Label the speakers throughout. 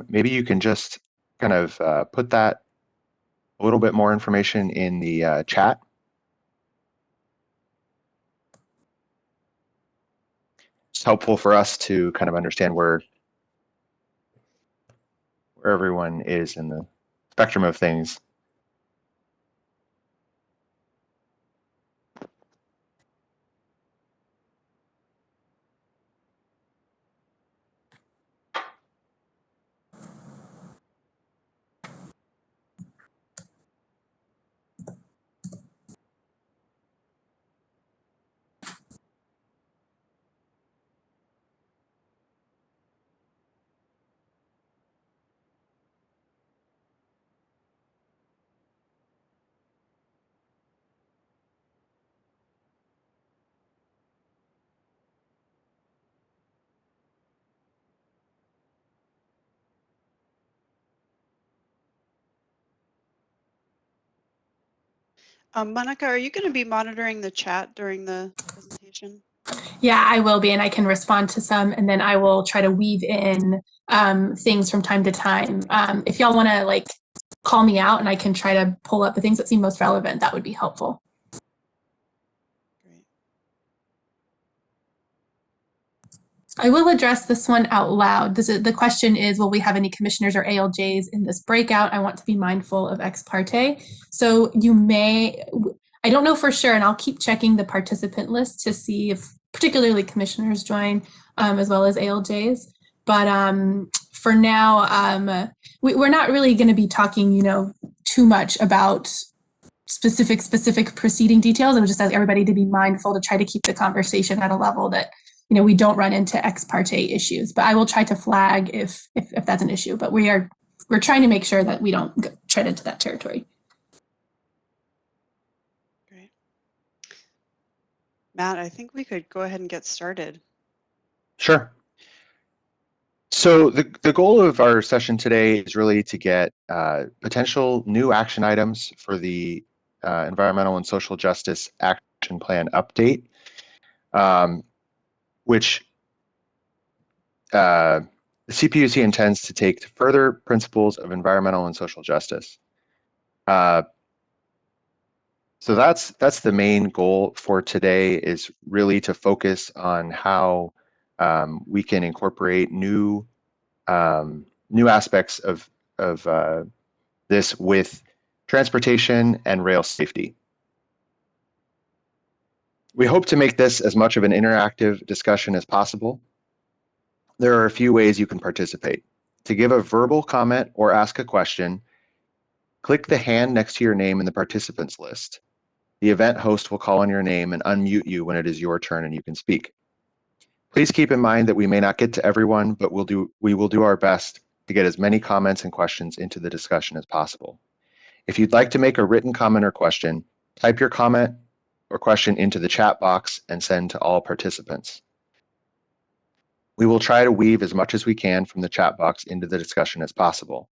Speaker 1: maybe you can just kind of put that a little bit more information in the chat. It's helpful for us to kind of understand where everyone is in the spectrum of things.
Speaker 2: Monica, are you going to be monitoring the chat during the presentation?
Speaker 3: Yeah, I will be, and I can respond to some, and then I will try to weave in things from time to time. If y'all want to like call me out and I can try to pull up the things that seem most relevant, that would be helpful.
Speaker 2: Great.
Speaker 3: I will address this one out loud. The question is, will we have any commissioners or ALJs in this breakout? I want to be mindful of ex parte. So you may, I don't know for sure, and I'll keep checking the participant list to see if particularly commissioners join, as well as ALJs. But for now, we're not really going to be talking, too much about specific proceeding details. I would just ask everybody to be mindful to try to keep the conversation at a level that we don't run into ex parte issues. But I will try to flag if that's an issue. But we're trying to make sure that we don't tread into that territory.
Speaker 2: Great. Matt, I think we could go ahead and get started.
Speaker 1: Sure. So the goal of our session today is really to get potential new action items for the Environmental and Social Justice Action Plan update, which the CPUC intends to take to further principles of environmental and social justice. So that's the main goal for today, is really to focus on how we can incorporate new aspects of this with transportation and rail safety. We hope to make this as much of an interactive discussion as possible. There are a few ways you can participate. To give a verbal comment or ask a question, click the hand next to your name in the participants list. The event host will call on your name and unmute you when it is your turn and you can speak. Please keep in mind that we may not get to everyone, but we will do our best to get as many comments and questions into the discussion as possible. If you'd like to make a written comment or question, type your comment or question into the chat box and send to all participants. We will try to weave as much as we can from the chat box into the discussion as possible.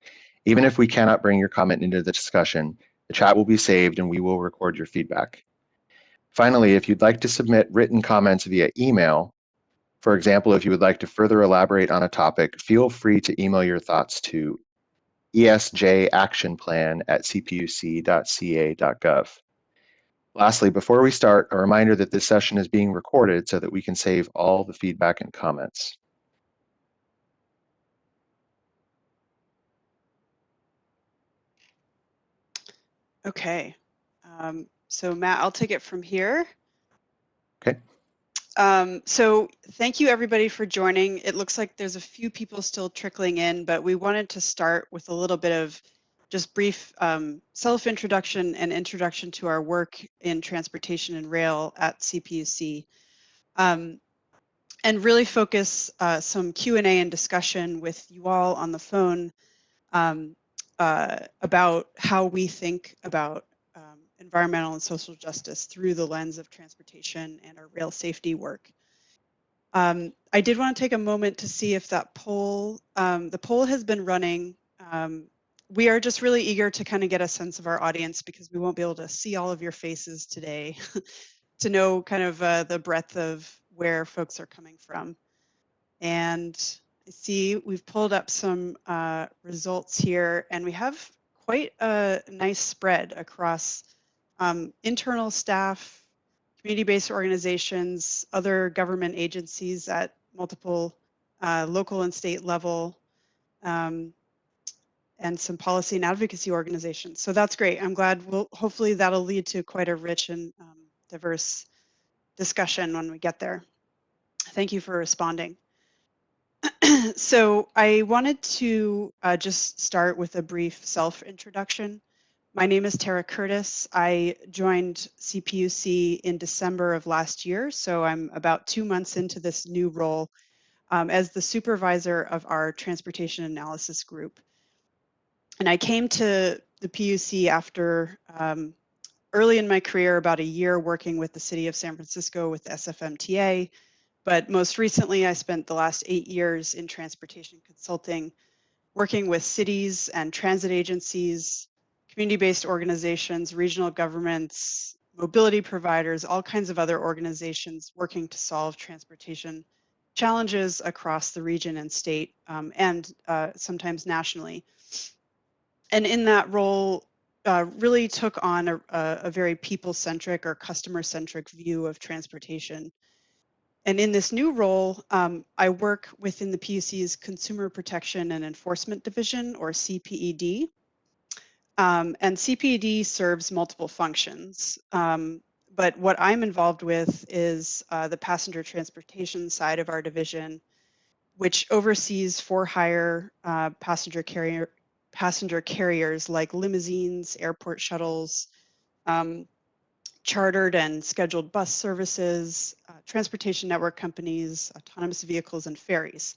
Speaker 1: Even if we cannot bring your comment into the discussion, the chat will be saved and we will record your feedback. Finally, if you'd like to submit written comments via email, for example, if you would like to further elaborate on a topic, feel free to email your thoughts to esjactionplan@cpuc.ca.gov. Lastly, before we start, a reminder that this session is being recorded so that we can save all the feedback and comments.
Speaker 2: Okay. So Matt, I'll take it from here.
Speaker 1: Okay.
Speaker 2: So thank you everybody for joining. It looks like there's a few people still trickling in, but we wanted to start with a little bit of just brief self-introduction and introduction to our work in transportation and rail at CPUC, and really focus some Q&A and discussion with you all on the phone about how we think about environmental and social justice through the lens of transportation and our rail safety work. I did want to take a moment to see if that poll, the poll has been running. We are just really eager to kind of get a sense of our audience because we won't be able to see all of your faces today to know kind of the breadth of where folks are coming from. And I see we've pulled up some results here, and we have quite a nice spread across internal staff, community-based organizations, other government agencies at multiple local and state level, and some policy and advocacy organizations. So that's great. I'm glad hopefully that'll lead to quite a rich and diverse discussion when we get there. Thank you for responding. So I wanted to just start with a brief self-introduction. My name is Tara Curtis. I joined CPUC in December of last year, so I'm about 2 months into this new role as the supervisor of our transportation analysis group. And I came to the PUC after early in my career, about a year working with the city of San Francisco with SFMTA. But most recently, I spent the last 8 years in transportation consulting, working with cities and transit agencies, community-based organizations, regional governments, mobility providers, all kinds of other organizations working to solve transportation challenges across the region and state, and sometimes nationally. And in that role, really took on a very people-centric or customer-centric view of transportation. And in this new role, I work within the PUC's Consumer Protection and Enforcement Division, or CPED. And CPED serves multiple functions. But what I'm involved with is the passenger transportation side of our division, which oversees for-hire passenger carriers like limousines, airport shuttles, chartered and scheduled bus services, transportation network companies, autonomous vehicles, and ferries.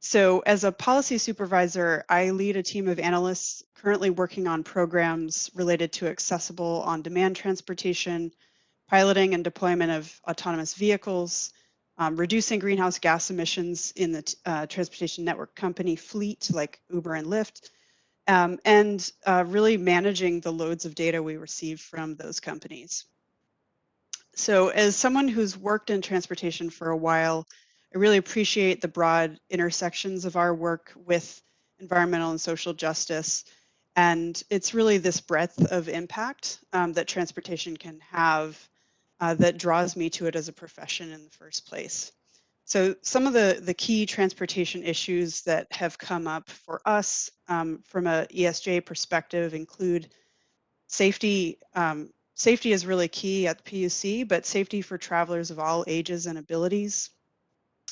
Speaker 2: So as a policy supervisor, I lead a team of analysts currently working on programs related to accessible on-demand transportation, piloting and deployment of autonomous vehicles, reducing greenhouse gas emissions in the transportation network company fleet like Uber and Lyft, and really managing the loads of data we receive from those companies. So as someone who's worked in transportation for a while, I really appreciate the broad intersections of our work with environmental and social justice. And it's really this breadth of impact that transportation can have that draws me to it as a profession in the first place. So some of the key transportation issues that have come up for us from a ESJ perspective include safety. Safety is really key at the PUC, but safety for travelers of all ages and abilities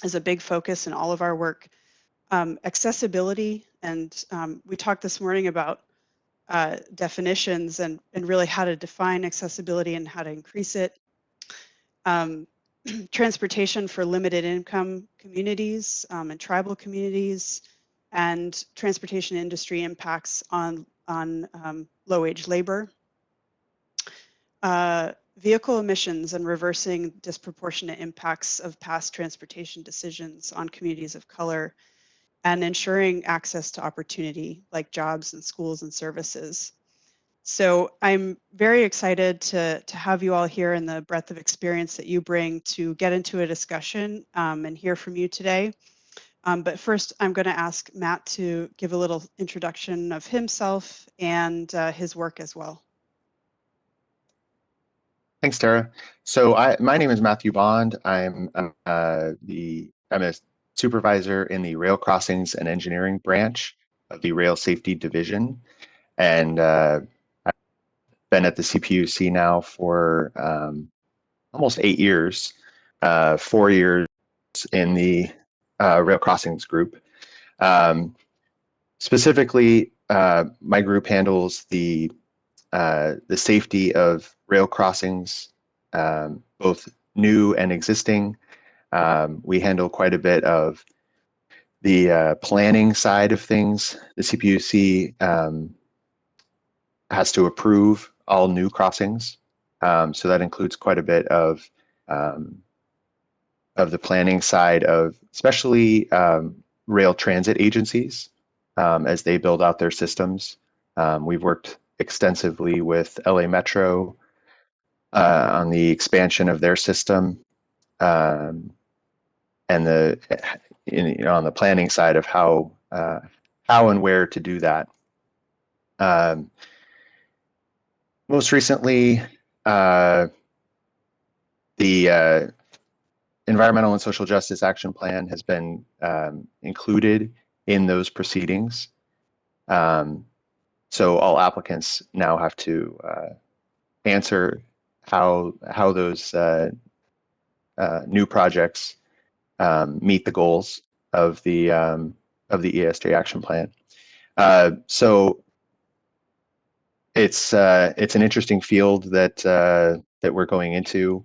Speaker 2: is a big focus in all of our work. Accessibility, and we talked this morning about definitions and really how to define accessibility and how to increase it. Transportation for limited income communities and tribal communities, and transportation industry impacts on low-wage labor. Vehicle emissions and reversing disproportionate impacts of past transportation decisions on communities of color, and ensuring access to opportunity like jobs and schools and services. So I'm very excited to have you all here and the breadth of experience that you bring to get into a discussion and hear from you today. But first, I'm going to ask Matt to give a little introduction of himself and his work as well.
Speaker 1: Thanks, Tara. So my name is Matthew Bond. I'm a supervisor in the Rail Crossings and Engineering branch of the Rail Safety Division, and I've been at the CPUC now for almost 8 years, 4 years in the Rail Crossings group. Specifically, my group handles the safety of rail crossings, both new and existing. We handle quite a bit of the planning side of things. The CPUC has to approve all new crossings, so that includes quite a bit of the planning side of especially rail transit agencies as they build out their systems. We've worked extensively with LA Metro on the expansion of their system, and on the planning side of how and where to do that. Most recently, the Environmental and Social Justice Action Plan has been included in those proceedings. So all applicants now have to answer how those new projects meet the goals of the ESJ action plan. So it's an interesting field that we're going into.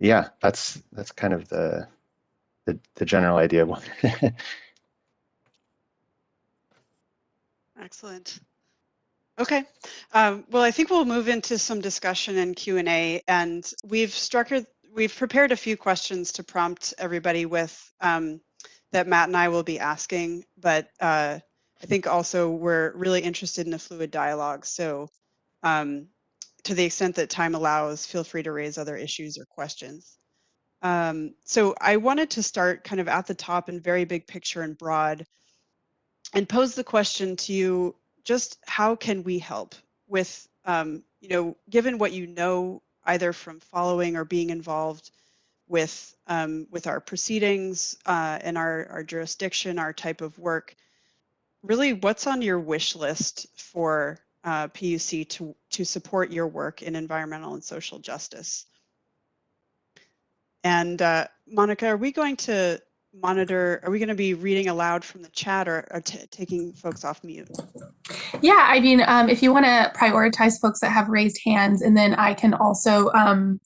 Speaker 1: Yeah, that's kind of the general idea.
Speaker 2: Excellent. Okay. Well, I think we'll move into some discussion and Q&A, and we've prepared a few questions to prompt everybody with that Matt and I will be asking, but I think also we're really interested in a fluid dialogue. So to the extent that time allows, feel free to raise other issues or questions. So I wanted to start kind of at the top and very big picture and broad, and pose the question to you, just how can we help with, given what you know, either from following or being involved with our proceedings and our jurisdiction, our type of work, really what's on your wish list for PUC to support your work in environmental and social justice? And Monica, are we going to be reading aloud from the chat or taking folks off mute?
Speaker 3: Yeah, I mean, if you want to prioritize folks that have raised hands, and then I can also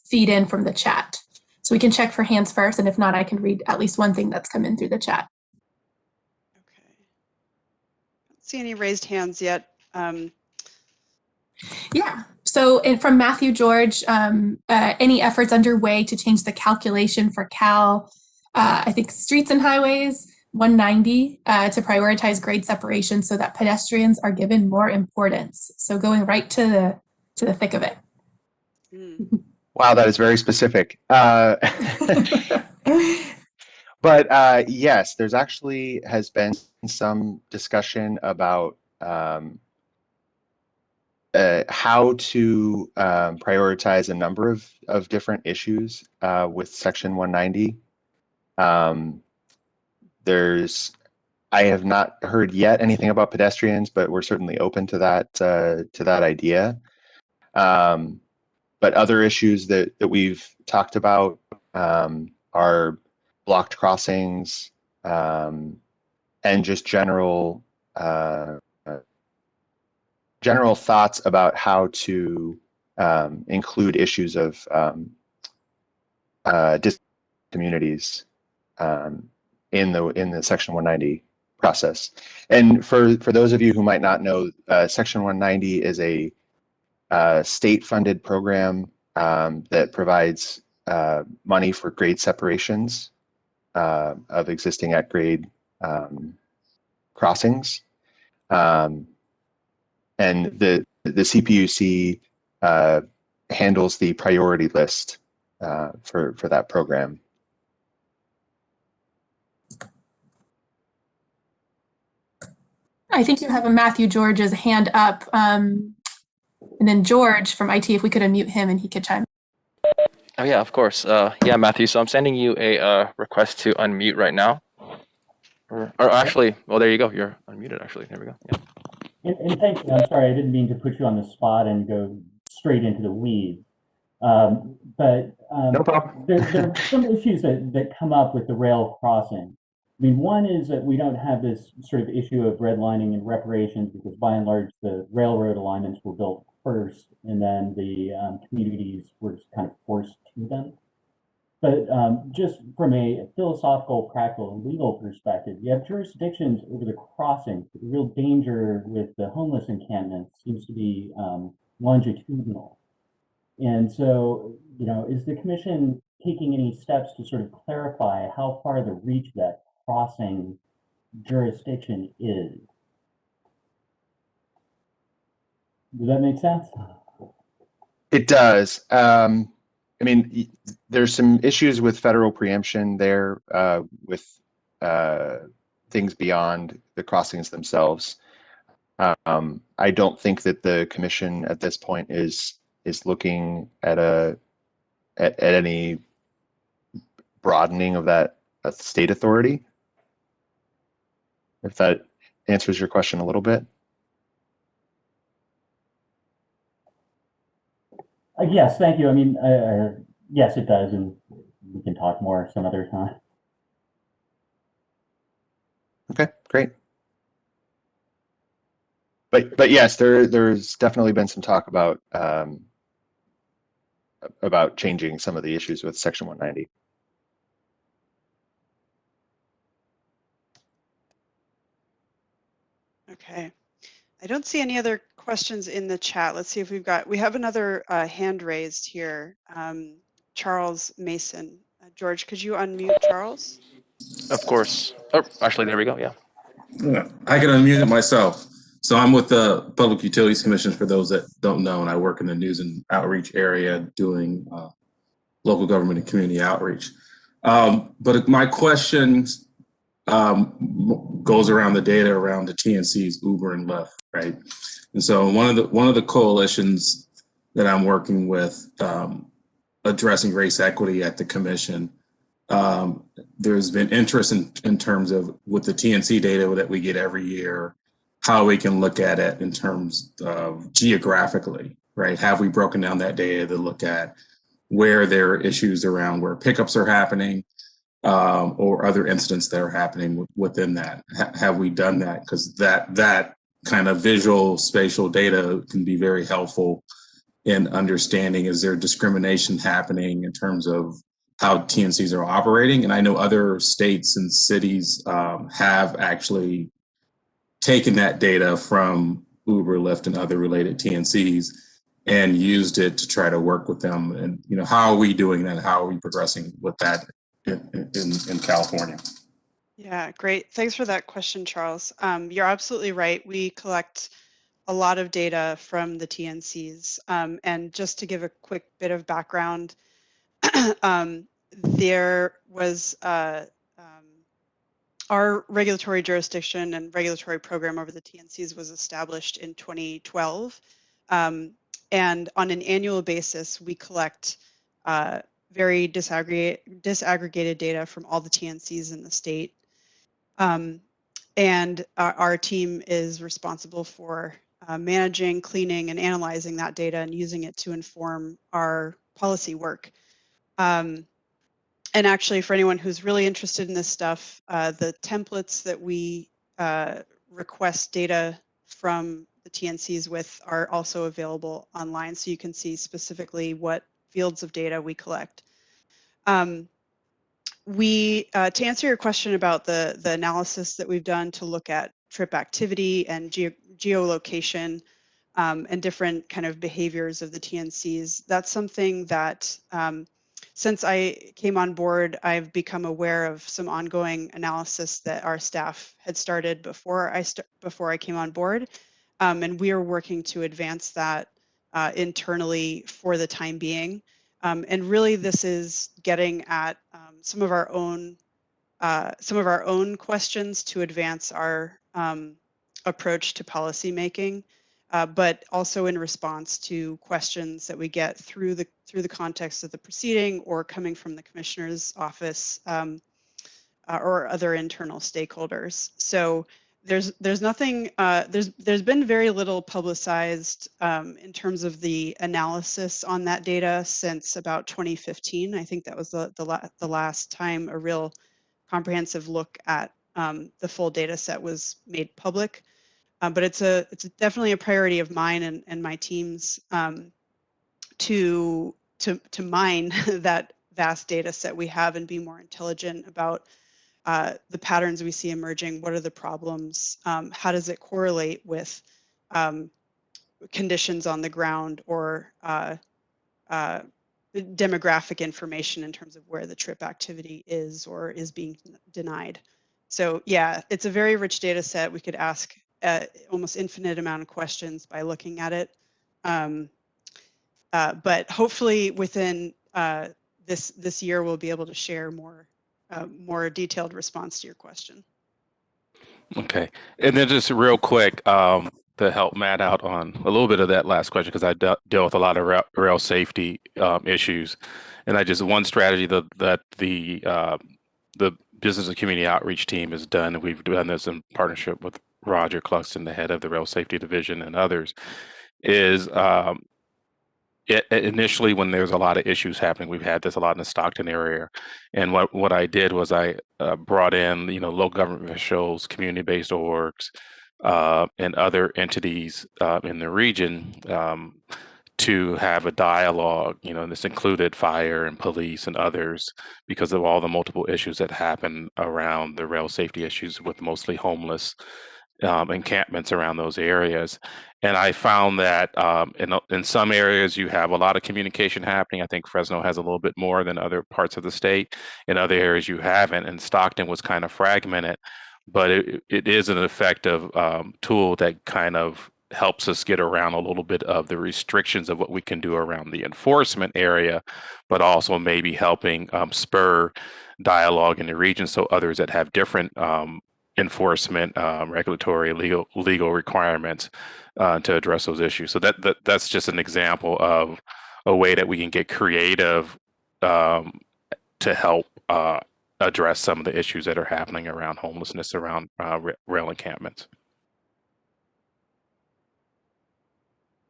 Speaker 3: feed in from the chat. So we can check for hands first, and if not, I can read at least one thing that's come in through the chat.
Speaker 2: Okay. Don't see any raised hands yet.
Speaker 3: Yeah. So from Matthew George, any efforts underway to change the calculation for Cal, I think streets and highways, 190 to prioritize grade separation so that pedestrians are given more importance. So going right to the thick of it.
Speaker 1: Wow, that is very specific. But yes, there's actually has been some discussion about how to prioritize a number of different issues with Section 190. I have not heard yet anything about pedestrians, but we're certainly open to that idea. But other issues that we've talked about are blocked crossings and just general thoughts about how to include issues of disability communities in the Section 190 process. And for those of you who might not know, Section 190 is a state-funded program that provides money for grade separations of existing at-grade crossings. And the CPUC handles the priority list for that program.
Speaker 3: I think you have a Matthew George's hand up. And then George from IT, if we could unmute him and he could chime in.
Speaker 4: Oh yeah, of course. Yeah, Matthew. So I'm sending you a request to unmute right now. Or actually, well, there you go. You're unmuted. Actually, there we go. Yeah.
Speaker 5: And thank you. I'm sorry, I didn't mean to put you on the spot and go straight into the weeds. But
Speaker 1: no problem.
Speaker 5: there are some issues that come up with the rail crossing. I mean, one is that we don't have this sort of issue of redlining and reparations because by and large the railroad alignments were built first and then the communities were kind of forced to them. But just from a philosophical, practical, and legal perspective, you have jurisdictions over the crossings, but the real danger with the homeless encampments seems to be longitudinal. And so, is the commission taking any steps to sort of clarify how far the reach of that crossing jurisdiction is? Does that make sense?
Speaker 1: It does. I mean, there's some issues with federal preemption there with things beyond the crossings themselves. I don't think that the commission at this point is looking at any broadening of that state authority. If that answers your question a little bit.
Speaker 5: Yes, thank you. I mean, yes, it does, and we can talk more some other time.
Speaker 1: Okay, great. But yes, there's definitely been some talk about changing some of the issues with Section 190.
Speaker 2: Okay. I don't see any other questions in the chat. Let's see if we have another hand raised here. Charles Mason. George, could you unmute Charles?
Speaker 4: Of course. Oh, actually, there we go. Yeah.
Speaker 6: I can unmute it myself. So I'm with the Public Utilities Commission, for those that don't know, and I work in the news and outreach area doing local government and community outreach. But my question goes around the data around the TNCs, Uber and Lyft, right? And so one of the coalitions that I'm working with addressing race equity at the commission, there's been interest in terms of with the TNC data that we get every year, how we can look at it in terms of geographically, right? Have we broken down that data to look at where there are issues around where pickups are happening or other incidents that are happening within that? Have we done that? Because that kind of visual spatial data can be very helpful in understanding, is there discrimination happening in terms of how TNCs are operating? And I know other states and cities have actually taken that data from Uber, Lyft, and other related TNCs and used it to try to work with them. And how are we doing that? How are we progressing with that in California?
Speaker 2: Yeah, great. Thanks for that question, Charles. You're absolutely right. We collect a lot of data from the TNCs. And just to give a quick bit of background, there was our regulatory jurisdiction and regulatory program over the TNCs was established in 2012. And on an annual basis, we collect very disaggregated data from all the TNCs in the state. And our team is responsible for managing, cleaning, and analyzing that data and using it to inform our policy work. And actually, for anyone who's really interested in this stuff, the templates that we request data from the TNCs with are also available online, so you can see specifically what fields of data we collect. To answer your question about the analysis that we've done to look at trip activity and geolocation and different kind of behaviors of the TNCs, that's something that since I came on board, I've become aware of some ongoing analysis that our staff had started before I came on board, and we are working to advance that internally for the time being. And really, this is getting at some of our own questions to advance our approach to policy making. But also in response to questions that we get through the context of the proceeding or coming from the commissioner's office or other internal stakeholders. So there's nothing there's been very little publicized in terms of the analysis on that data since about 2015. I think that was the last time a real comprehensive look at the full data set was made public. But it's definitely a priority of mine and my team's to mine that vast data set we have and be more intelligent about the patterns we see emerging. What are the problems? How does it correlate with conditions on the ground or demographic information in terms of where the trip activity is or is being denied? So yeah, it's a very rich data set. We could ask almost infinite amount of questions by looking at it. But hopefully within this year we'll be able to share more detailed response to your question.
Speaker 7: Okay. And then just real quick, to help Matt out on a little bit of that last question, because I deal with a lot of rail safety issues. And one strategy that the business and community outreach team has done, and we've done this in partnership with Roger Cluxton, the head of the rail safety division, and others, is initially when there's a lot of issues happening, we've had this a lot in the Stockton area, and what I did was I brought in local government officials, community-based orgs, and other entities in the region to have a dialogue. And this included fire and police and others because of all the multiple issues that happen around the rail safety issues with mostly homeless encampments around those areas. And I found that in some areas you have a lot of communication happening. I think Fresno has a little bit more than other parts of the state. In other areas you haven't, and Stockton was kind of fragmented, but it is an effective tool that kind of helps us get around a little bit of the restrictions of what we can do around the enforcement area, but also maybe helping spur dialogue in the region so others that have different enforcement, regulatory, legal requirements to address those issues. So that's just an example of a way that we can get creative to help address some of the issues that are happening around homelessness around rail encampments.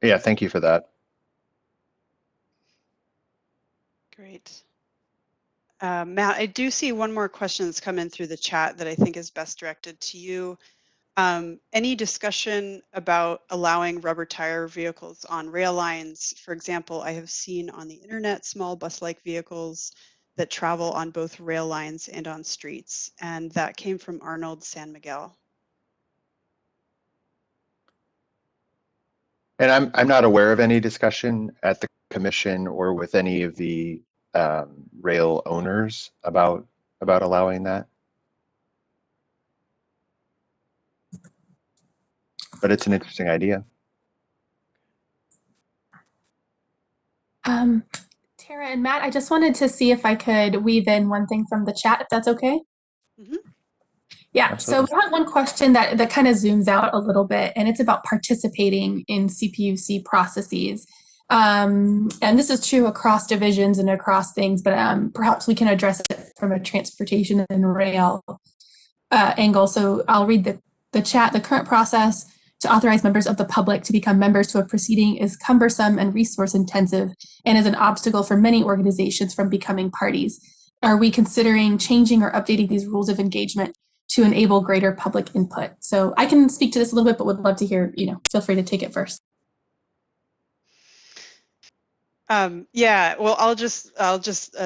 Speaker 1: Yeah, thank you for that.
Speaker 2: Great. Matt, I do see one more question that's come in through the chat that I think is best directed to you. Any discussion about allowing rubber tire vehicles on rail lines? For example, I have seen on the internet small bus-like vehicles that travel on both rail lines and on streets, and that came from Arnold San Miguel.
Speaker 1: And I'm not aware of any discussion at the commission or with any of the rail owners about allowing that. But it's an interesting idea.
Speaker 3: Tara and Matt, I just wanted to see if I could weave in one thing from the chat, if that's okay.
Speaker 2: Mm-hmm.
Speaker 3: Yeah,
Speaker 1: Absolutely.
Speaker 3: so we have one question that kind of zooms out a little bit, and it's about participating in CPUC processes. And this is true across divisions and across things, but perhaps we can address it from a transportation and rail angle. So I'll read the chat. The current process to authorize members of the public to become members to a proceeding is cumbersome and resource intensive and is an obstacle for many organizations from becoming parties. Are we considering changing or updating these rules of engagement to enable greater public input? So I can speak to this a little bit, but would love to hear, feel free to take it first.
Speaker 2: Yeah, well, I'll just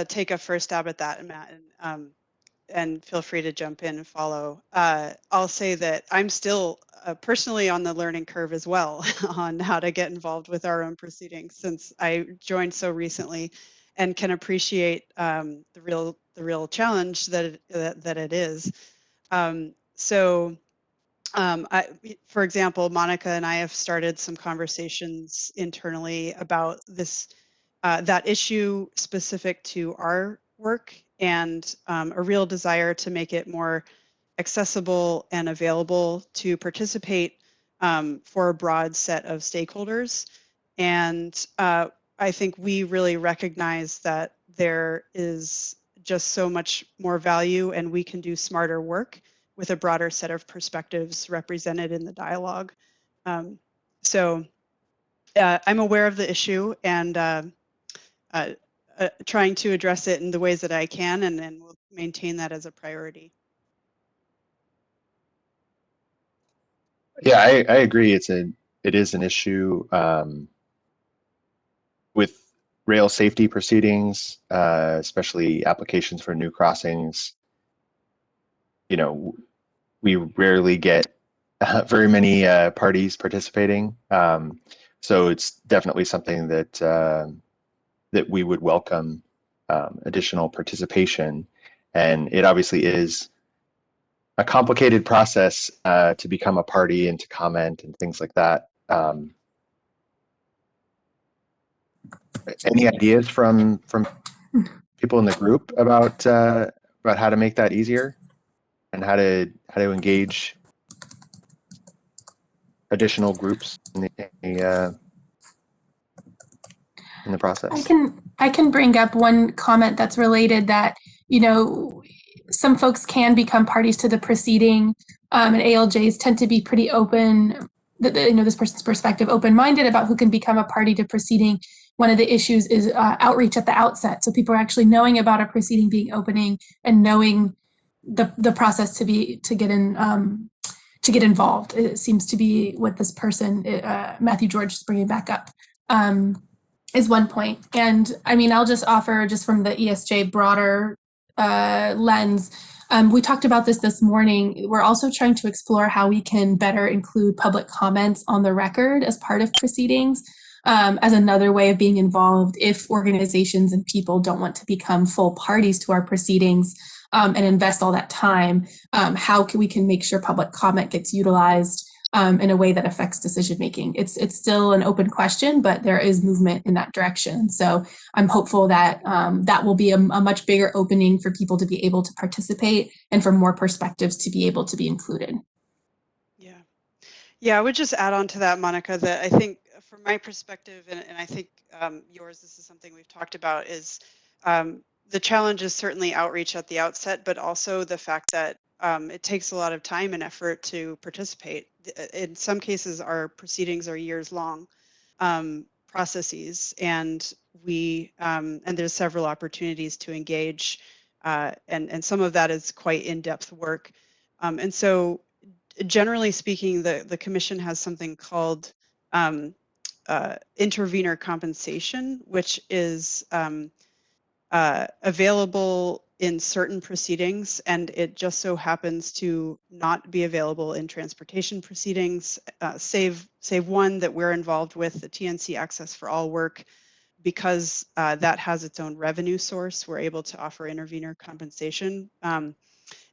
Speaker 2: take a first stab at that, Matt, and feel free to jump in and follow. I'll say that I'm still personally on the learning curve as well on how to get involved with our own proceedings, since I joined so recently, and can appreciate the real challenge that it is. For example, Monica and I have started some conversations internally about this that issue specific to our work, and a real desire to make it more accessible and available to participate for a broad set of stakeholders. And I think we really recognize that there is just so much more value, and we can do smarter work with a broader set of perspectives represented in the dialogue. So I'm aware of the issue, and trying to address it in the ways that I can, and then we'll maintain that as a priority.
Speaker 1: Yeah, I agree. It is an issue with rail safety proceedings, especially applications for new crossings. We rarely get very many parties participating, so it's definitely something that we would welcome additional participation. And it obviously is a complicated process to become a party and to comment and things like that. Any ideas from people in the group about how to make that easier and how to engage additional groups in the process?
Speaker 3: I can bring up one comment that's related that, you know, some folks can become parties to the proceeding, and ALJs tend to be pretty open, you know, this person's perspective, open-minded about who can become a party to proceeding. One of the issues is outreach at the outset. So people are actually knowing about a proceeding being opening and knowing the process to get involved. It seems to be what this person, Matthew George, is bringing back up. Is one point. And I mean, I'll just offer, just from the ESJ broader lens, we talked about this morning. We're also trying to explore how we can better include public comments on the record as part of proceedings, as another way of being involved if organizations and people don't want to become full parties to our proceedings and invest all that time. How we can make sure public comment gets utilized in a way that affects decision making. It's still an open question, but there is movement in that direction. So I'm hopeful that that will be a much bigger opening for people to be able to participate and for more perspectives to be able to be included.
Speaker 2: Yeah, I would just add on to that, Monica, that I think from my perspective, and I think yours, this is something we've talked about, is the challenge is certainly outreach at the outset, but also the fact that it takes a lot of time and effort to participate. In some cases, our proceedings are years long processes, and and there's several opportunities to engage, and some of that is quite in-depth work. And so generally speaking, the commission has something called Intervenor Compensation, which is available in certain proceedings, and it just so happens to not be available in transportation proceedings, save one that we're involved with, the TNC Access for All work. Because that has its own revenue source, we're able to offer intervenor compensation. And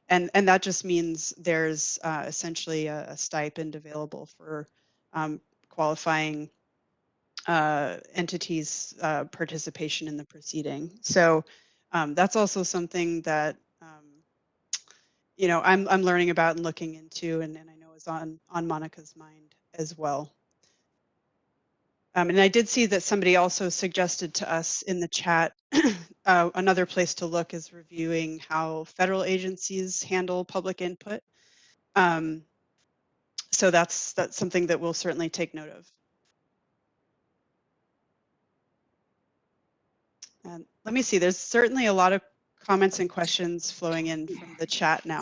Speaker 2: that just means there's essentially a stipend available for qualifying entities' participation in the proceeding. So that's also something that you know, I'm learning about and looking into, and I know is on Monica's mind as well. And I did see that somebody also suggested to us in the chat another place to look is reviewing how federal agencies handle public input. So that's something that we'll certainly take note of. And let me see, there's certainly a lot of comments and questions flowing in from the chat now.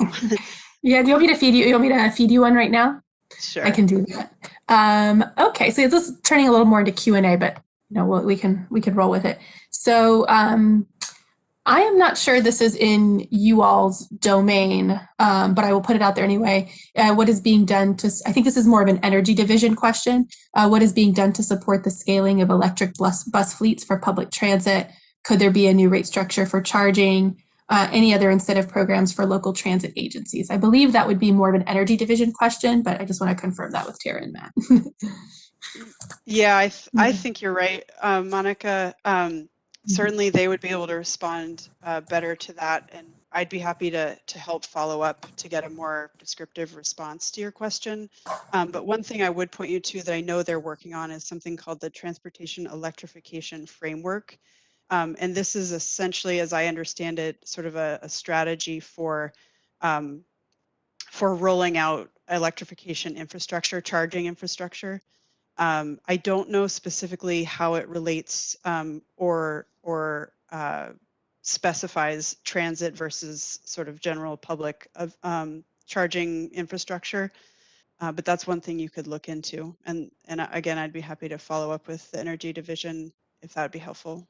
Speaker 3: Yeah, do you want me to feed you? You want me to feed you one right now?
Speaker 2: Sure.
Speaker 3: I can do that. Okay, so it's just turning a little more into Q&A, but you know, we can roll with it. So I am not sure this is in you all's domain, but I will put it out there anyway. What is being done to, I think this is more of an energy division question. What is being done to support the scaling of electric bus fleets for public transit? Could there be a new rate structure for charging? Any other incentive programs for local transit agencies? I believe that would be more of an energy division question, but I just want to confirm that with Tara and Matt.
Speaker 2: Yeah, I think you're right, Monica. Certainly they would be able to respond better to that, and I'd be happy to help follow up to get a more descriptive response to your question. But one thing I would point you to that I know they're working on is something called the Transportation Electrification Framework. And this is essentially, as I understand it, sort of a strategy for rolling out electrification infrastructure, charging infrastructure. I don't know specifically how it relates or specifies transit versus sort of general public charging infrastructure, but that's one thing you could look into. And again, I'd be happy to follow up with the energy division if that would be helpful.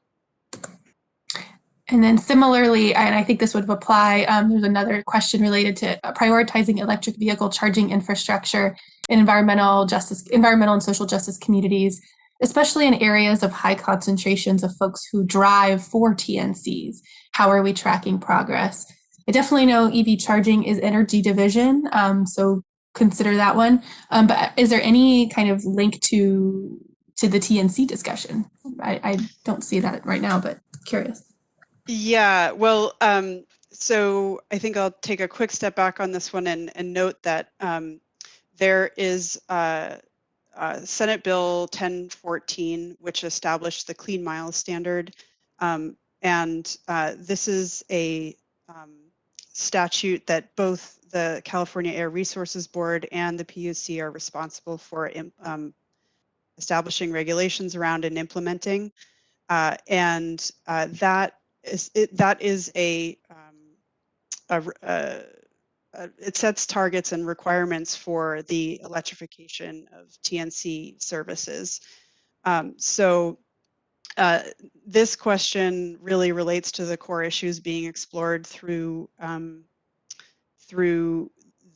Speaker 3: And then similarly, and I think this would apply, there's another question related to prioritizing electric vehicle charging infrastructure in environmental and social justice communities, especially in areas of high concentrations of folks who drive for TNCs. How are we tracking progress? I definitely know EV charging is energy division, so consider that one. But is there any kind of link to to the TNC discussion? I don't see that right now, but curious.
Speaker 2: Yeah, well, so I think I'll take a quick step back on this one and note that there is Senate Bill 1014, which established the Clean Miles Standard. And this is a statute that both the California Air Resources Board and the PUC are responsible for establishing regulations around and implementing. That is it sets targets and requirements for the electrification of TNC services. This question really relates to the core issues being explored through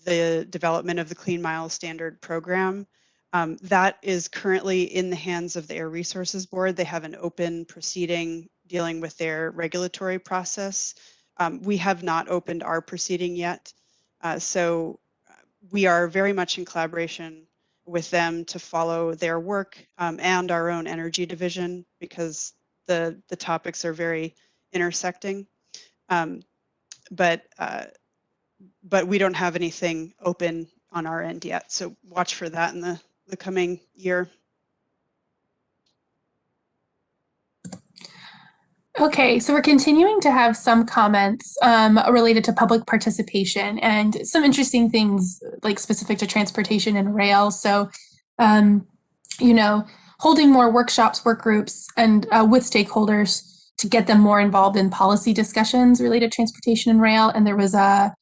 Speaker 2: the development of the Clean Miles Standard program. That is currently in the hands of the Air Resources Board. They have an open proceeding dealing with their regulatory process. We have not opened our proceeding yet. So we are very much in collaboration with them to follow their work and our own energy division, because the topics are very intersecting. But we don't have anything open on our end yet. So watch for that in the coming year.
Speaker 3: Okay, so we're continuing to have some comments related to public participation and some interesting things like specific to transportation and rail. So, you know, holding more workshops, work groups, and with stakeholders to get them more involved in policy discussions related to transportation and rail. And there was a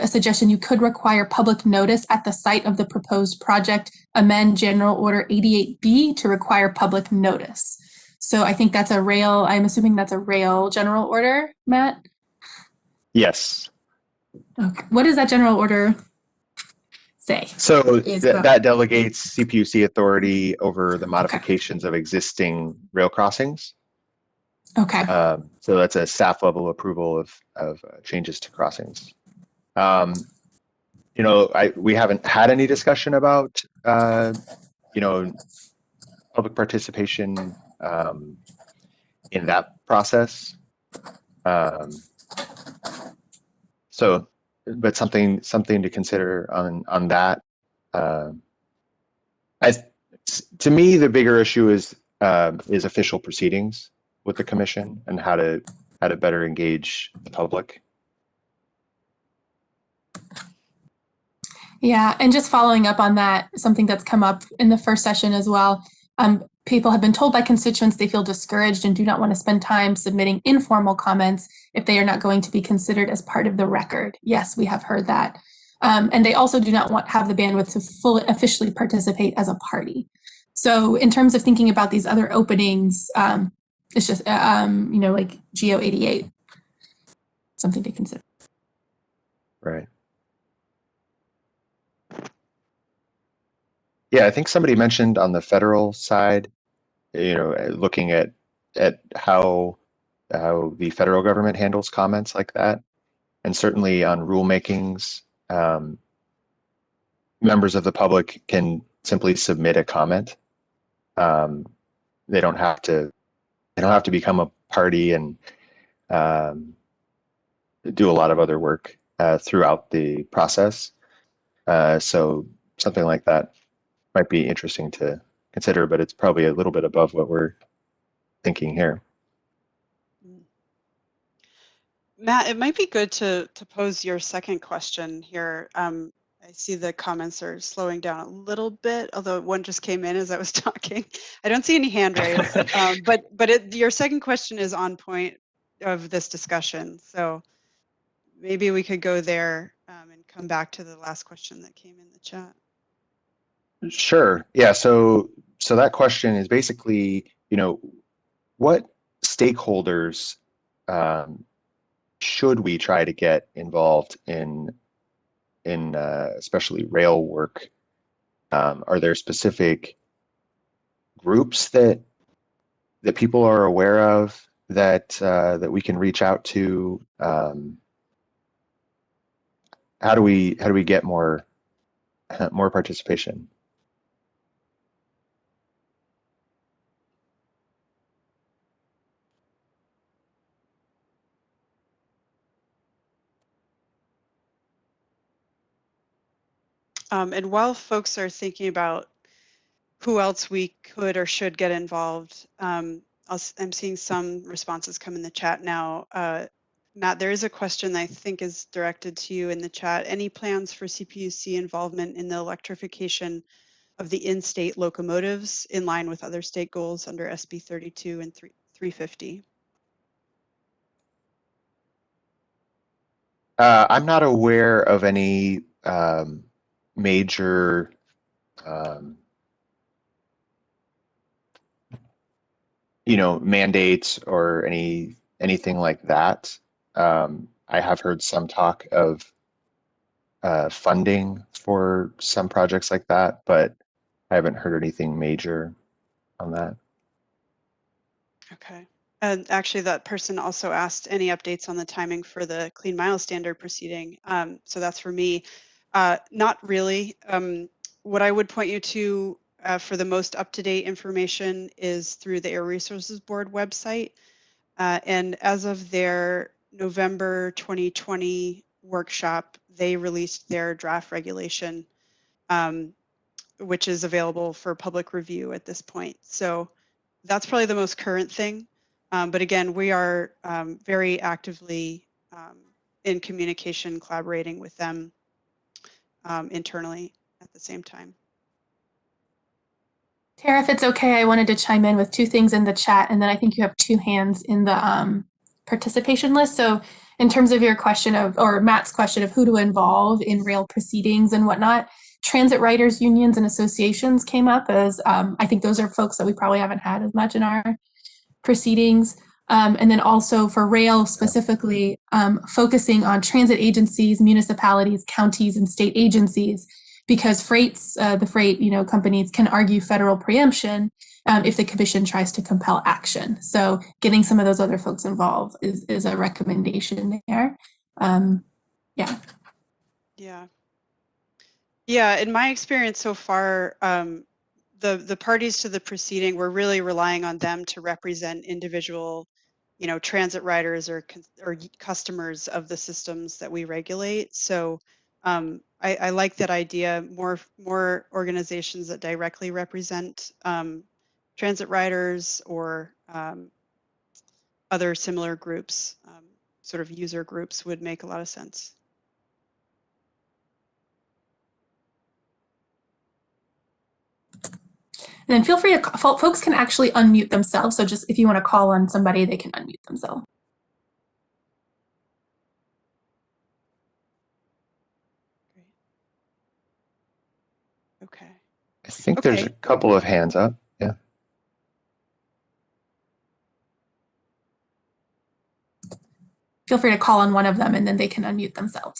Speaker 3: suggestion you could require public notice at the site of the proposed project, amend General Order 88B to require public notice. So I think that's a rail, I'm assuming that's a rail general order, Matt?
Speaker 1: Yes.
Speaker 3: Okay. What does that general order say?
Speaker 1: So that delegates CPUC authority over the modifications of existing rail crossings.
Speaker 3: Okay.
Speaker 1: So that's a staff level approval of changes to crossings. You know, we haven't had any discussion about, you know, public participation in that process. So, but something to consider on that. To me, the bigger issue is official proceedings with the commission and how to better engage the public.
Speaker 3: Yeah, and just following up on that, something that's come up in the first session as well. People have been told by constituents they feel discouraged and do not want to spend time submitting informal comments if they are not going to be considered as part of the record. Yes, we have heard that. And they also do not have the bandwidth to fully officially participate as a party. So in terms of thinking about these other openings, it's just, you know, like GO 88, something to consider.
Speaker 1: Right. Yeah, I think somebody mentioned on the federal side, you know, looking at how the federal government handles comments like that, and certainly on rulemakings, members of the public can simply submit a comment. They don't have to become a party and do a lot of other work throughout the process. So something like that might be interesting to consider, but it's probably a little bit above what we're thinking here.
Speaker 2: Matt, it might be good to pose your second question here. I see the comments are slowing down a little bit, although one just came in as I was talking. I don't see any hand raised, but your second question is on point of this discussion. So maybe we could go there and come back to the last question that came in the chat.
Speaker 1: Sure. Yeah. So that question is basically, you know, what stakeholders should we try to get involved in especially rail work? Are there specific groups that people are aware of that we can reach out to? How do we get more participation?
Speaker 2: And while folks are thinking about who else we could or should get involved, I'm seeing some responses come in the chat now. Matt, there is a question I think is directed to you in the chat. Any plans for CPUC involvement in the electrification of the in-state locomotives in line with other state goals under SB 32 and 350?
Speaker 1: I'm not aware of any major mandates or anything like that. I have heard some talk of funding for some projects like that, but I haven't heard anything major on that.
Speaker 2: Okay. And actually, that person also asked any updates on the timing for the Clean Mile Standard proceeding. So that's for me. Not really. What I would point you to for the most up-to-date information is through the Air Resources Board website. And as of their November 2020 workshop, they released their draft regulation, which is available for public review at this point. So that's probably the most current thing. But again, we are very actively in communication, collaborating with them internally at the same time.
Speaker 3: Tara, if it's okay, I wanted to chime in with two things in the chat, and then I think you have two hands in the participation list. So in terms of your question or Matt's question of who to involve in rail proceedings and whatnot, transit riders unions and associations came up as, I think those are folks that we probably haven't had as much in our proceedings. And then also for rail specifically, focusing on transit agencies, municipalities, counties, and state agencies, because the freight companies can argue federal preemption if the commission tries to compel action. So getting some of those other folks involved is a recommendation there. Yeah.
Speaker 2: Yeah, in my experience so far, the parties to the proceeding, we're really relying on them to represent individual, transit riders or customers of the systems that we regulate. So I like that idea. More organizations that directly represent transit riders or other similar groups, sort of user groups, would make a lot of sense.
Speaker 3: And then feel free to, folks can actually unmute themselves. So just if you want to call on somebody, they can unmute themselves.
Speaker 2: Great. Okay.
Speaker 1: I think there's a couple of hands up. Yeah.
Speaker 3: Feel free to call on one of them and then they can unmute themselves.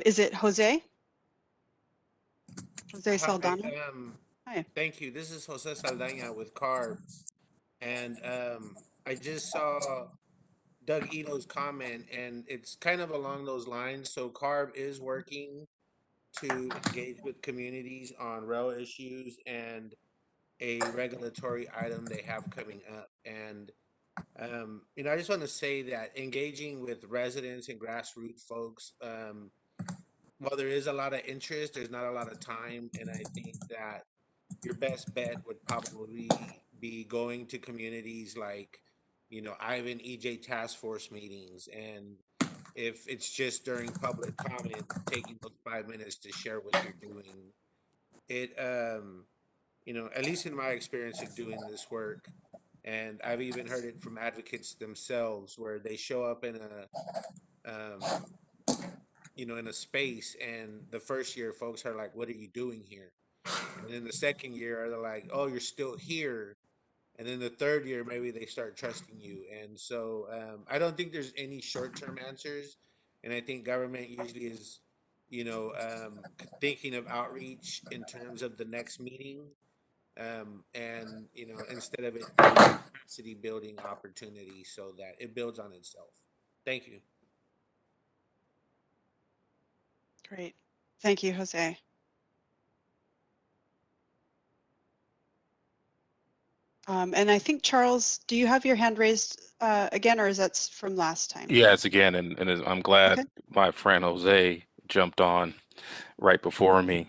Speaker 2: Is it Jose? Jose Saldana?
Speaker 8: Hi. Thank you. This is Jose Saldana with CARB. And I just saw Doug Eno's comment, and it's kind of along those lines. So CARB is working to engage with communities on rail issues and a regulatory item they have coming up. And, I just want to say that engaging with residents and grassroots folks, while there is a lot of interest, there's not a lot of time. And I think that your best bet would probably be going to communities like, Ivan EJ task force meetings. And if it's just during public comment, taking those 5 minutes to share what you're doing, it, at least in my experience of doing this work, and I've even heard it from advocates themselves where they show up in a space, and the first year folks are like, what are you doing here? And then the second year they're like, oh, you're still here. And then the third year, maybe they start trusting you. And so I don't think there's any short-term answers. And I think government usually is, thinking of outreach in terms of the next meeting. And, instead of it being a city building opportunity so that it builds on itself. Thank you.
Speaker 2: Great. Thank you, Jose. And I think, Charles, do you have your hand raised again, or is that from last time?
Speaker 7: Yeah, it's again, I'm glad
Speaker 2: Okay.
Speaker 7: my friend Jose jumped on right before me.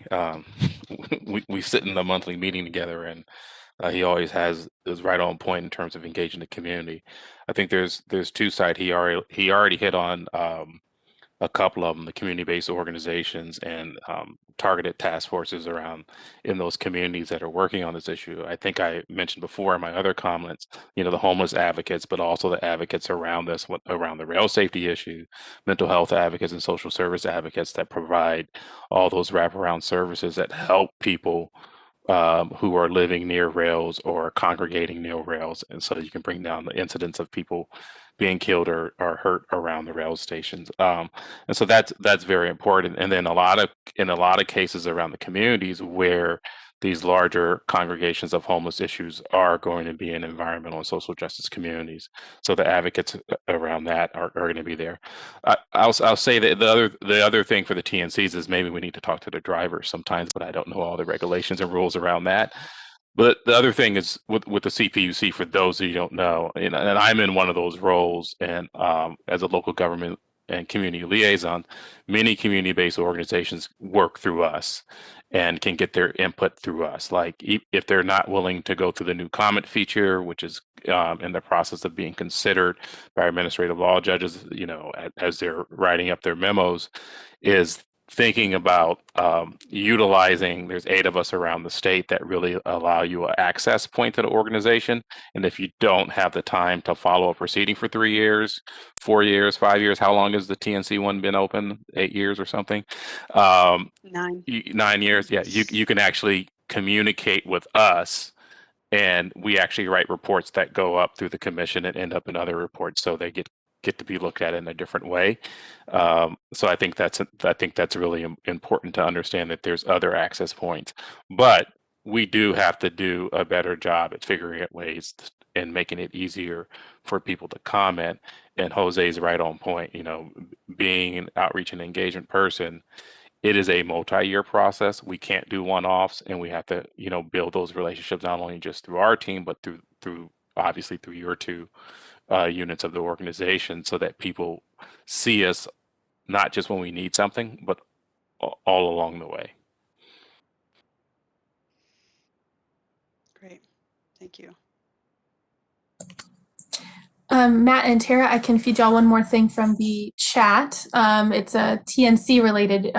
Speaker 7: We sit in a monthly meeting together, and he always is right on point in terms of engaging the community. I think there's two sides. He already hit on a couple of them, the community-based organizations and targeted task forces around in those communities that are working on this issue. I think I mentioned before in my other comments, the homeless advocates, but also the advocates around this, around the rail safety issue, mental health advocates and social service advocates that provide all those wraparound services that help people who are living near rails or congregating near rails, and so you can bring down the incidence of people being killed or hurt around the rail stations. And so that's very important. And then in a lot of cases around the communities where these larger congregations of homeless issues are going to be in environmental and social justice communities. So the advocates around that are going to be there. I'll say that the other thing for the TNCs is maybe we need to talk to the drivers sometimes, but I don't know all the regulations and rules around that. But the other thing is with the CPUC, for those who don't know, and I'm in one of those roles, and as a local government and community liaison, many community-based organizations work through us and can get their input through us. Like if they're not willing to go through the new comment feature, which is in the process of being considered by administrative law judges, as they're writing up their memos, is thinking about utilizing, there's 8 of us around the state that really allow you an access point to the organization. And if you don't have the time to follow a proceeding for 3 years, 4 years, 5 years, how long has the TNC one been open? 8 years or something?
Speaker 2: 9.
Speaker 7: 9 years. Yeah, you can actually communicate with us, and we actually write reports that go up through the commission and end up in other reports, so they get to be looked at in a different way. So I think that's really important to understand that there's other access points, but we do have to do a better job at figuring out ways and making it easier for people to comment. And Jose's right on point. Being an outreach and engagement person, it is a multi-year process. We can't do one-offs, and we have to, build those relationships not only just through our team, but through obviously through your 2 units of the organization, so that people see us not just when we need something, but all along the way.
Speaker 2: Great. Thank you.
Speaker 3: Matt and Tara, I can feed y'all one more thing from the chat. It's a TNC related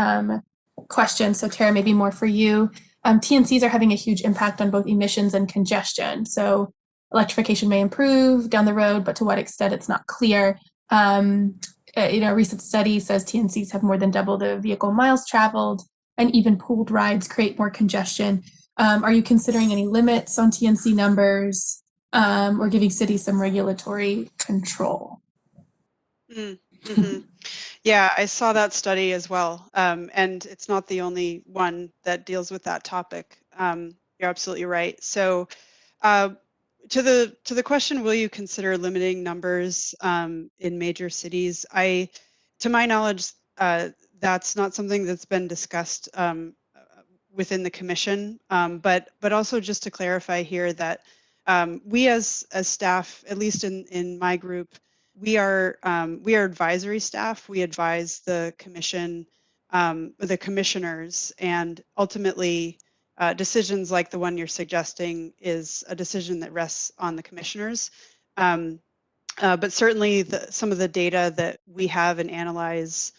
Speaker 3: question. So Tara, maybe more for you. TNCs are having a huge impact on both emissions and congestion. So electrification may improve down the road, but to what extent it's not clear. A recent study says TNCs have more than double the vehicle miles traveled, and even pooled rides create more congestion. Are you considering any limits on TNC numbers? Or giving cities some regulatory control?
Speaker 2: Mm-hmm. Yeah, I saw that study as well, and it's not the only one that deals with that topic. You're absolutely right. So, to the question, will you consider limiting numbers in major cities? To my knowledge, that's not something that's been discussed within the commission. But also just to clarify here that we as staff, at least in my group, we are advisory staff. We advise the commission, the commissioners, and ultimately decisions like the one you're suggesting is a decision that rests on the commissioners. But certainly some of the data that we have and analyze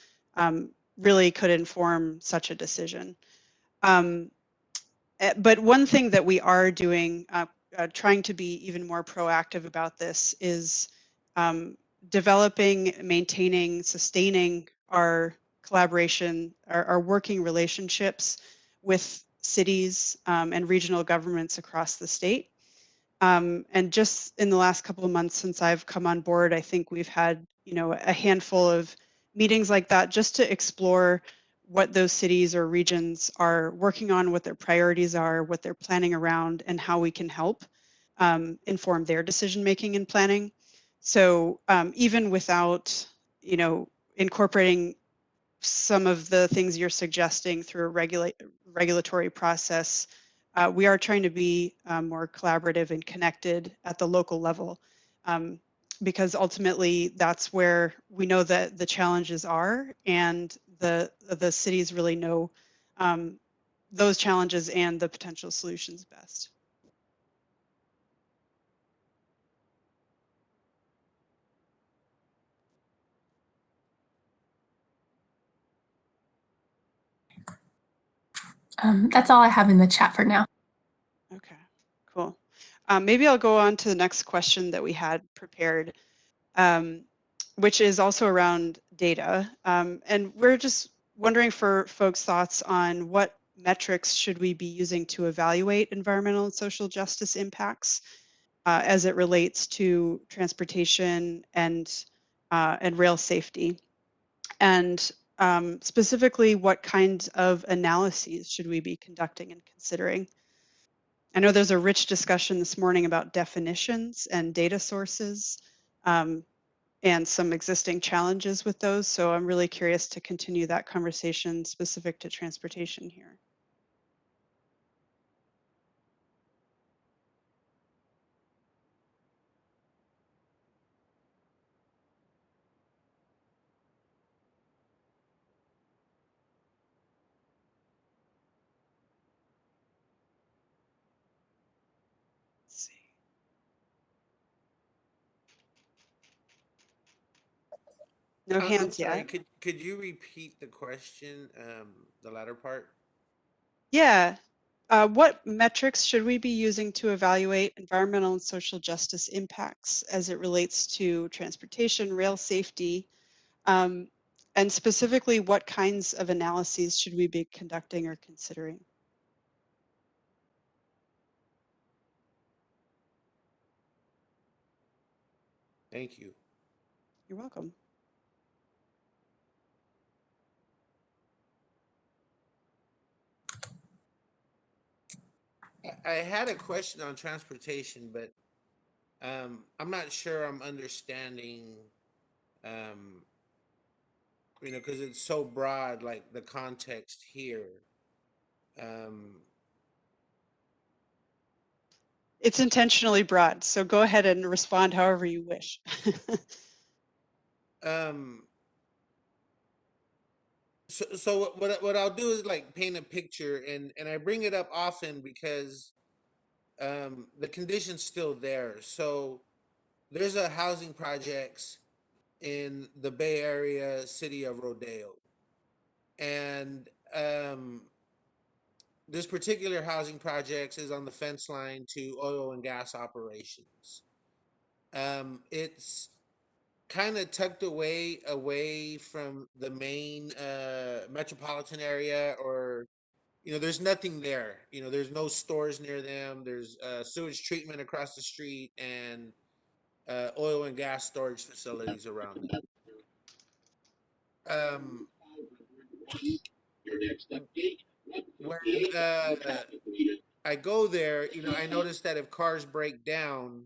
Speaker 2: really could inform such a decision. But one thing that we are doing, trying to be even more proactive about this, is developing, maintaining, sustaining our collaboration, our working relationships with cities and regional governments across the state. And just in the last couple of months since I've come on board, I think we've had, a handful of meetings like that just to explore what those cities or regions are working on, what their priorities are, what they're planning around, and how we can help inform their decision making and planning. So even without, incorporating some of the things you're suggesting through a regulatory process, we are trying to be more collaborative and connected at the local level. because ultimately that's where we know that the challenges are, and the cities really know those challenges and the potential solutions best.
Speaker 3: That's all I have in the chat for now.
Speaker 2: Okay, cool. Maybe I'll go on to the next question that we had prepared, which is also around data. And we're just wondering for folks' thoughts on what metrics should we be using to evaluate environmental and social justice impacts as it relates to transportation and rail safety. And specifically, what kinds of analyses should we be conducting and considering? I know there's a rich discussion this morning about definitions and data sources and some existing challenges with those. So I'm really curious to continue that conversation specific to transportation here. Let's see. No
Speaker 8: I'm
Speaker 2: hands
Speaker 8: sorry.
Speaker 2: yet.
Speaker 8: Could you repeat the question, the latter part?
Speaker 2: Yeah. What metrics should we be using to evaluate environmental and social justice impacts as it relates to transportation, rail safety, and specifically, what kinds of analyses should we be conducting or considering?
Speaker 8: Thank you.
Speaker 2: You're welcome.
Speaker 8: I had a question on transportation, but I'm not sure I'm understanding, because it's so broad, like the context here.
Speaker 2: It's intentionally broad, so go ahead and respond however you wish.
Speaker 8: So what I'll do is like paint a picture, and I bring it up often because the condition's still there. So there's a housing projects in the Bay Area city of Rodeo, and this particular housing projects is on the fence line to oil and gas operations. It's kind of tucked away from the main metropolitan area, or there's nothing there. There's no stores near them. There's sewage treatment across the street and oil and gas storage facilities around it. When I go there, I notice that if cars break down,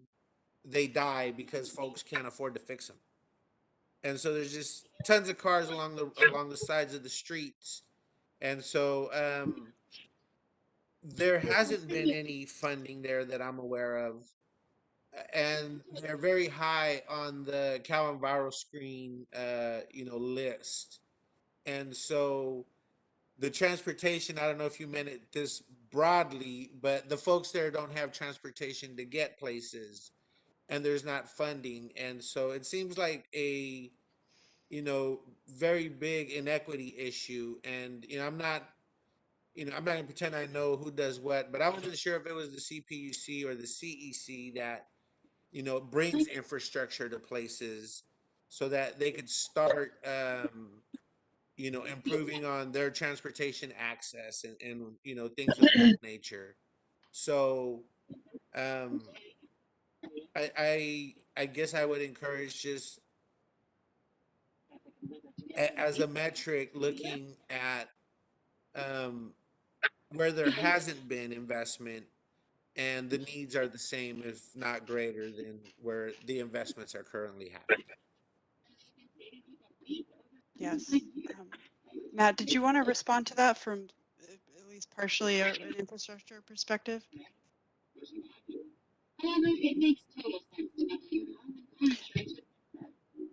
Speaker 8: they die because folks can't afford to fix them. And so there's just tons of cars along the sides of the streets. And so there hasn't been any funding there that I'm aware of. And they're very high on the Cal Enviro Screen list. And so the transportation, I don't know if you meant it this broadly, but the folks there don't have transportation to get places, and there's not funding. And so it seems like a very big inequity issue. And I'm not gonna pretend I know who does what, but I wasn't sure if it was the CPUC or the CEC that brings infrastructure to places so that they could start improving on their transportation access and things of that nature. So I guess I would encourage just as a metric looking at where there hasn't been investment and the needs are the same, if not greater, than where the investments are currently happening.
Speaker 2: Yes. Matt, did you want to respond to that from at least partially an infrastructure perspective?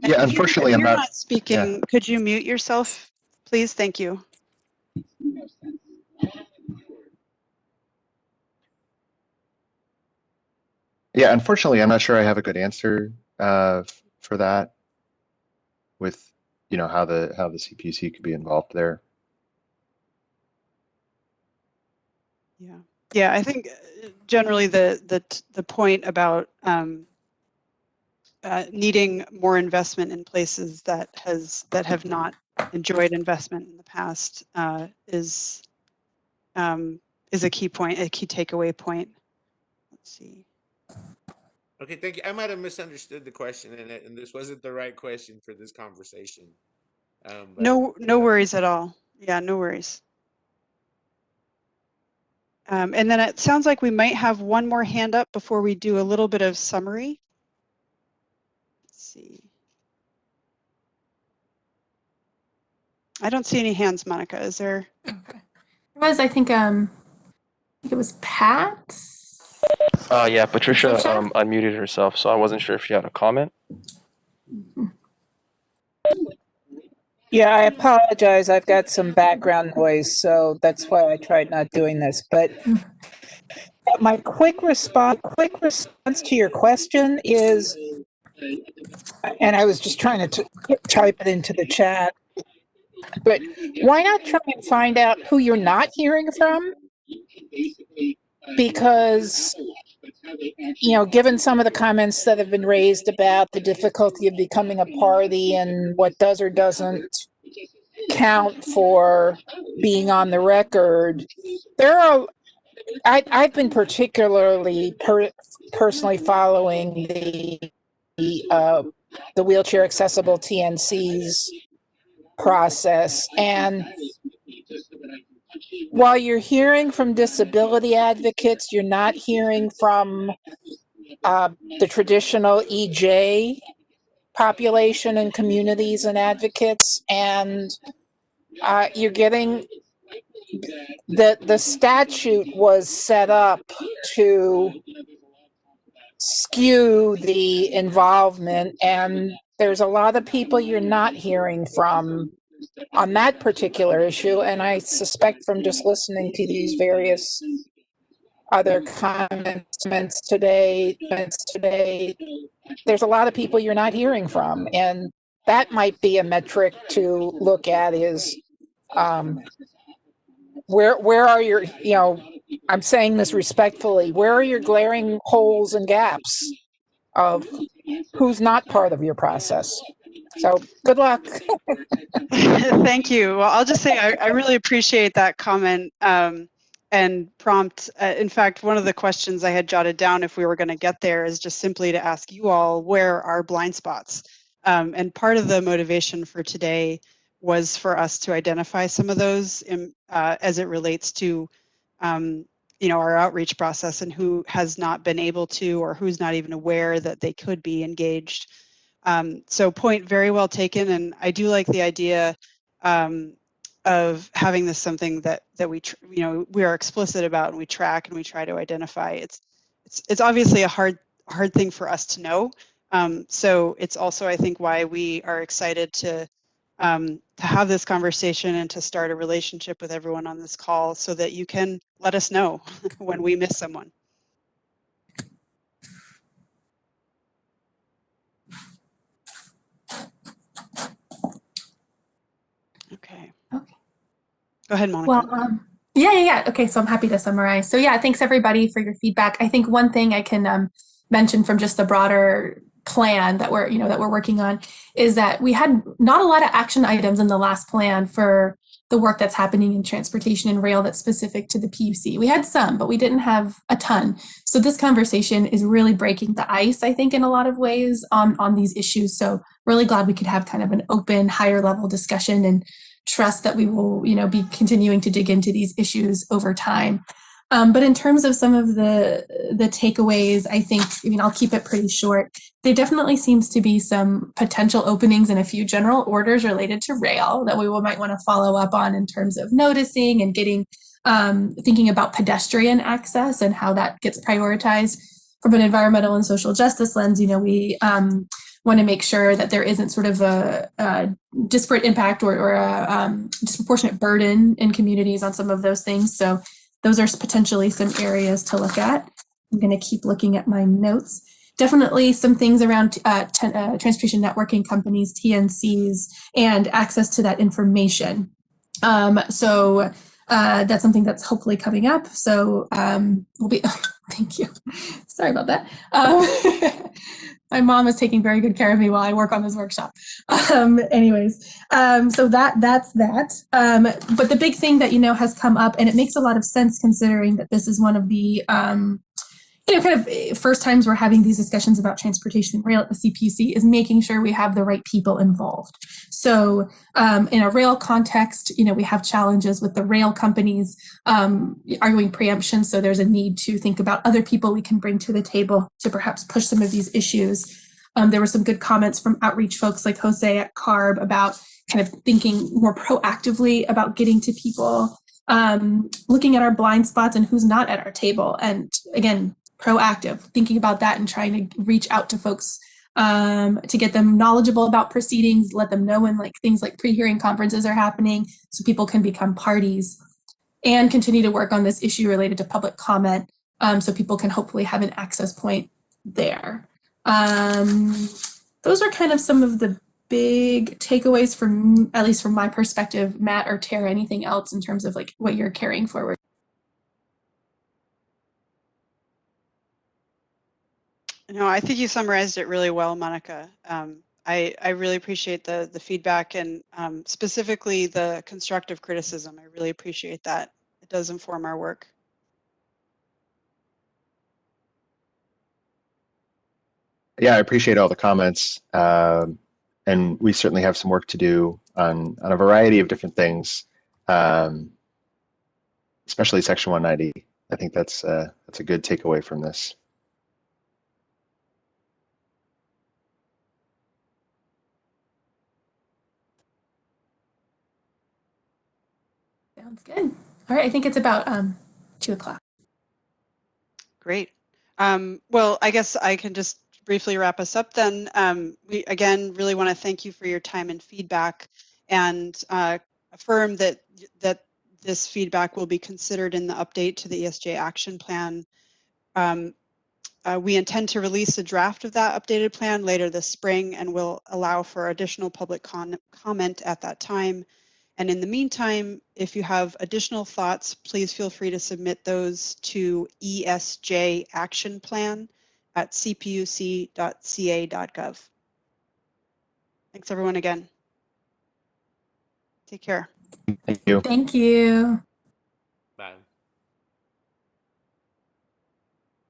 Speaker 1: Yeah, unfortunately,
Speaker 2: if
Speaker 1: I'm
Speaker 2: you're
Speaker 1: not.
Speaker 2: speaking. Could you mute yourself, please? Thank you.
Speaker 1: Yeah, unfortunately, I'm not sure I have a good answer for that. With how the CPUC could be involved there.
Speaker 2: Yeah. I think generally the point about needing more investment in places that have not enjoyed investment in the past is a key point, a key takeaway point. Let's see.
Speaker 8: Okay, thank you. I might have misunderstood the question, and this wasn't the right question for this conversation.
Speaker 2: No worries at all. Yeah, no worries. And then it sounds like we might have one more hand up before we do a little bit of summary. Let's see. I don't see any hands, Monica. Is there?
Speaker 3: Okay. I think it was Pat.
Speaker 4: Yeah, Patricia
Speaker 3: Patricia?
Speaker 4: unmuted herself, so I wasn't sure if she had a comment.
Speaker 9: Yeah, I apologize. I've got some background noise, so that's why I tried not doing this. But my quick response to your question is, and I was just trying to type it into the chat, but why not try and find out who you're not hearing from? Because, given some of the comments that have been raised about the difficulty of becoming a party and what does or doesn't count for being on the record, I've been particularly personally following the wheelchair accessible TNCs process, and while you're hearing from disability advocates, you're not hearing from the traditional EJ population and communities and advocates, and you're getting the statute was set up to skew the involvement, and there's a lot of people you're not hearing from on that particular issue. And I suspect from just listening to these various other comments today, there's a lot of people you're not hearing from, and that might be a metric to look at is where are your, I'm saying this respectfully, where are your glaring holes and gaps of who's not part of your process? So good luck.
Speaker 2: Thank you. Well, I'll just say I really appreciate that comment and prompt. In fact, one of the questions I had jotted down if we were going to get there is just simply to ask you all where are blind spots. And part of the motivation for today was for us to identify some of those as it relates to our outreach process and who has not been able to or who's not even aware that they could be engaged. So point very well taken, and I do like the idea of having this something that we are explicit about and we track and we try to identify. It's obviously a hard thing for us to know. So it's also, I think, why we are excited to have this conversation and to start a relationship with everyone on this call so that you can let us know when we miss someone. Okay. Go ahead, Monica.
Speaker 3: Well, yeah. Okay, so I'm happy to summarize. So yeah, thanks everybody for your feedback. I think one thing I can mention from just the broader plan that we're working on is that we had not a lot of action items in the last plan for the work that's happening in transportation and rail that's specific to the PUC. We had some, but we didn't have a ton. So this conversation is really breaking the ice, I think, in a lot of ways on these issues. So really glad we could have kind of an open, higher level discussion and trust that we will, be continuing to dig into these issues over time. But in terms of some of the takeaways, I think, I'll keep it pretty short. There definitely seems to be some potential openings in a few general orders related to rail that we might want to follow up on in terms of noticing and getting, thinking about pedestrian access and how that gets prioritized from an environmental and social justice lens. want to make sure that there isn't sort of a disparate impact or a disproportionate burden in communities on some of those things. So those are potentially some areas to look at. I'm going to keep looking at my notes. Definitely some things around transportation networking companies, TNCs, and access to that information. So that's something that's hopefully coming up. So we'll be, thank you. Sorry about that. My mom is taking very good care of me while I work on this workshop. Anyways, so that's that. But the big thing that, has come up, and it makes a lot of sense considering that this is one of the, kind of first times we're having these discussions about transportation and rail at the CPUC, is making sure we have the right people involved. So in a rail context, we have challenges with the rail companies arguing preemption. So there's a need to think about other people we can bring to the table to perhaps push some of these issues. There were some good comments from outreach folks like Jose at CARB about kind of thinking more proactively about getting to people, looking at our blind spots and who's not at our table. And again, proactive, thinking about that and trying to reach out to folks to get them knowledgeable about proceedings, let them know when things like pre-hearing conferences are happening so people can become parties, and continue to work on this issue related to public comment so people can hopefully have an access point there. Those are kind of some of the big takeaways from, at least from my perspective. Matt or Tara, anything else in terms of what you're carrying forward?
Speaker 2: No, I think you summarized it really well, Monica. I really appreciate the feedback and specifically the constructive criticism. I really appreciate that. It does inform our work.
Speaker 1: Yeah, I appreciate all the comments. And we certainly have some work to do on a variety of different things, especially Section 190. I think that's a good takeaway from this.
Speaker 3: Sounds good. All right, I think it's about 2 o'clock.
Speaker 2: Great. Well, I guess I can just briefly wrap us up then. We, again, really want to thank you for your time and feedback, and affirm that this feedback will be considered in the update to the ESJ action plan. We intend to release a draft of that updated plan later this spring, and will allow for additional public comment at that time. And in the meantime, if you have additional thoughts, please feel free to submit those to esjactionplan@cpuc.ca.gov. Thanks everyone again. Take care.
Speaker 1: Thank you.
Speaker 3: Thank you.